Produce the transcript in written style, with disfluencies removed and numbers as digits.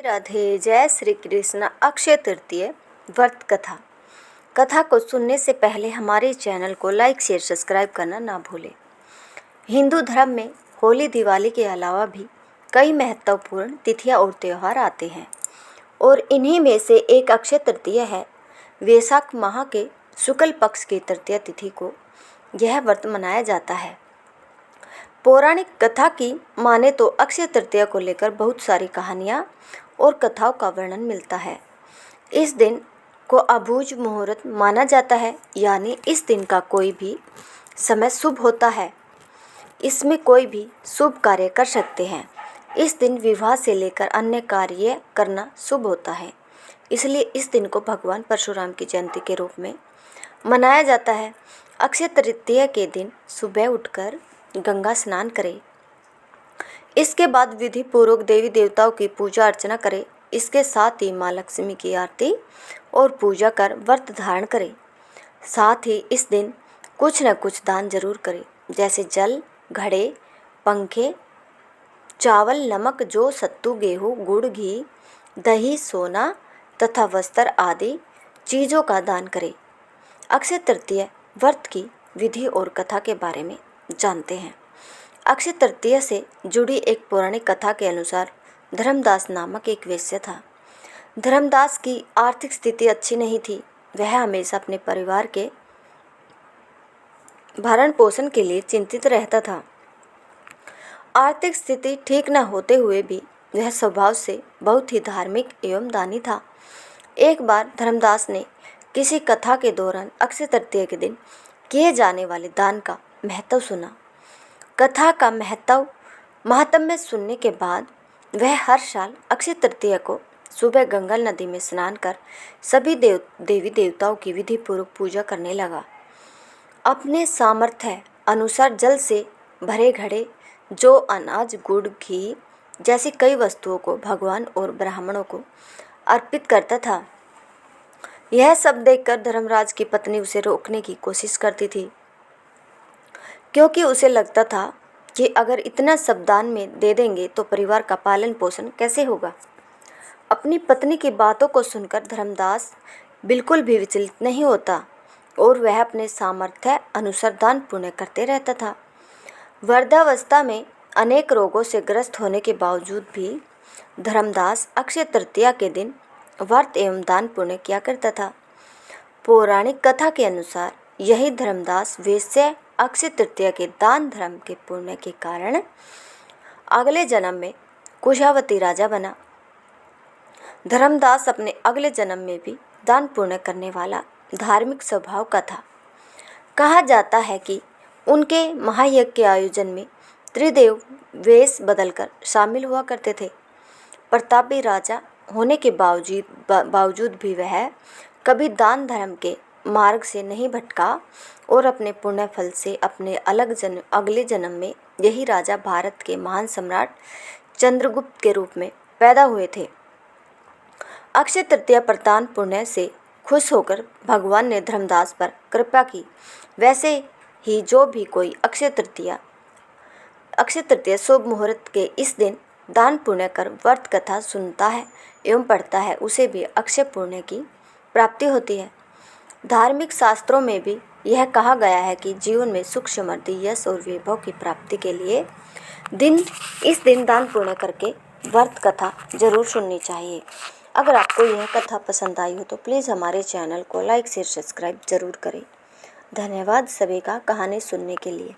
राधे, जय श्री कृष्ण। अक्षय तृतीय व्रत कथा। कथा को सुनने से पहले हमारे चैनल को लाइक शेयर सब्सक्राइब करना ना भूलें। हिंदू धर्म में होली दिवाली के अलावा भी कई महत्वपूर्ण तिथियां और त्यौहार आते हैं और इन्हीं में से एक अक्षय तृतीय है। वैशाख माह के शुक्ल पक्ष की तृतीय तिथि को यह व्रत मनाया जाता है। पौराणिक कथा की माने तो अक्षय तृतीया को लेकर बहुत सारी कहानियाँ और कथाओं का वर्णन मिलता है। इस दिन को अबूझ मुहूर्त माना जाता है, यानी इस दिन का कोई भी समय शुभ होता है। इसमें कोई भी शुभ कार्य कर सकते हैं। इस दिन विवाह से लेकर अन्य कार्य करना शुभ होता है, इसलिए इस दिन को भगवान परशुराम की जयंती के रूप में मनाया जाता है। अक्षय तृतीया के दिन सुबह उठकर गंगा स्नान करें। इसके बाद विधि पूर्वक देवी देवताओं की पूजा अर्चना करें। इसके साथ ही माँ लक्ष्मी की आरती और पूजा कर व्रत धारण करें। साथ ही इस दिन कुछ न कुछ दान जरूर करें, जैसे जल, घड़े, पंखे, चावल, नमक, जौ, सत्तू, गेहूँ, गुड़, घी, दही, सोना तथा वस्त्र आदि चीज़ों का दान करें। अक्षय तृतीया व्रत की विधि और कथा के बारे में जानते हैं। अक्षय तृतीया से जुड़ी एक पौराणिक कथा के अनुसार धर्मदास नामक एक वैश्य था। धर्मदास की आर्थिक स्थिति अच्छी नहीं थी। वह हमेशा अपने परिवार के भरण पोषण के लिए चिंतित रहता था। आर्थिक स्थिति ठीक न होते हुए भी वह स्वभाव से बहुत ही धार्मिक एवं दानी था। एक बार धर्मदास ने किसी कथा के दौरान अक्षय तृतीया के दिन किए जाने वाले दान का महत्व सुना। कथा का महात्म्य सुनने के बाद वह हर साल अक्षय तृतीया को सुबह गंगा नदी में स्नान कर सभी देवी देवताओं की विधि पूर्वक पूजा करने लगा। अपने सामर्थ्य अनुसार जल से भरे घड़े, जो अनाज, गुड़, घी जैसी कई वस्तुओं को भगवान और ब्राह्मणों को अर्पित करता था। यह सब देखकर धर्मराज की पत्नी उसे रोकने की कोशिश करती थी, क्योंकि उसे लगता था कि अगर इतना सब दान में दे देंगे तो परिवार का पालन पोषण कैसे होगा। अपनी पत्नी की बातों को सुनकर धर्मदास बिल्कुल भी विचलित नहीं होता और वह अपने सामर्थ्य अनुसार दान पुण्य करते रहता था। वृद्धावस्था में अनेक रोगों से ग्रस्त होने के बावजूद भी धर्मदास अक्षय तृतीया के दिन व्रत एवं दान पुण्य किया करता था। पौराणिक कथा के अनुसार यही धर्मदास वैश्य अक्षय तृतीया के दान धर्म के पुण्य के कारण अगले जन्म में कुशावती राजा बना। धर्मदास अपने अगले जन्म में भी दान पुण्य करने वाला धार्मिक स्वभाव का था। कहा जाता है कि उनके महायज्ञ के आयोजन में त्रिदेव वेश बदलकर शामिल हुआ करते थे। प्रतापी राजा होने के बावजूद भी वह कभी दान धर्म के मार्ग से नहीं भटका और अपने पुण्य फल से अपने अगले जन्म में यही राजा भारत के महान सम्राट चंद्रगुप्त के रूप में पैदा हुए थे। अक्षय तृतीया पर दान पुण्य से खुश होकर भगवान ने धर्मदास पर कृपा की। वैसे ही जो भी कोई अक्षय तृतीया शुभ मुहूर्त के इस दिन दान पुण्य कर व्रत कथा सुनता है एवं पढ़ता है, उसे भी अक्षय पुण्य की प्राप्ति होती है। धार्मिक शास्त्रों में भी यह कहा गया है कि जीवन में सुख, समृद्धि, यश और वैभव की प्राप्ति के लिए इस दिन दान पुण्य करके व्रत कथा जरूर सुननी चाहिए। अगर आपको यह कथा पसंद आई हो तो प्लीज़ हमारे चैनल को लाइक शेयर सब्सक्राइब जरूर करें। धन्यवाद सभी का कहानी सुनने के लिए।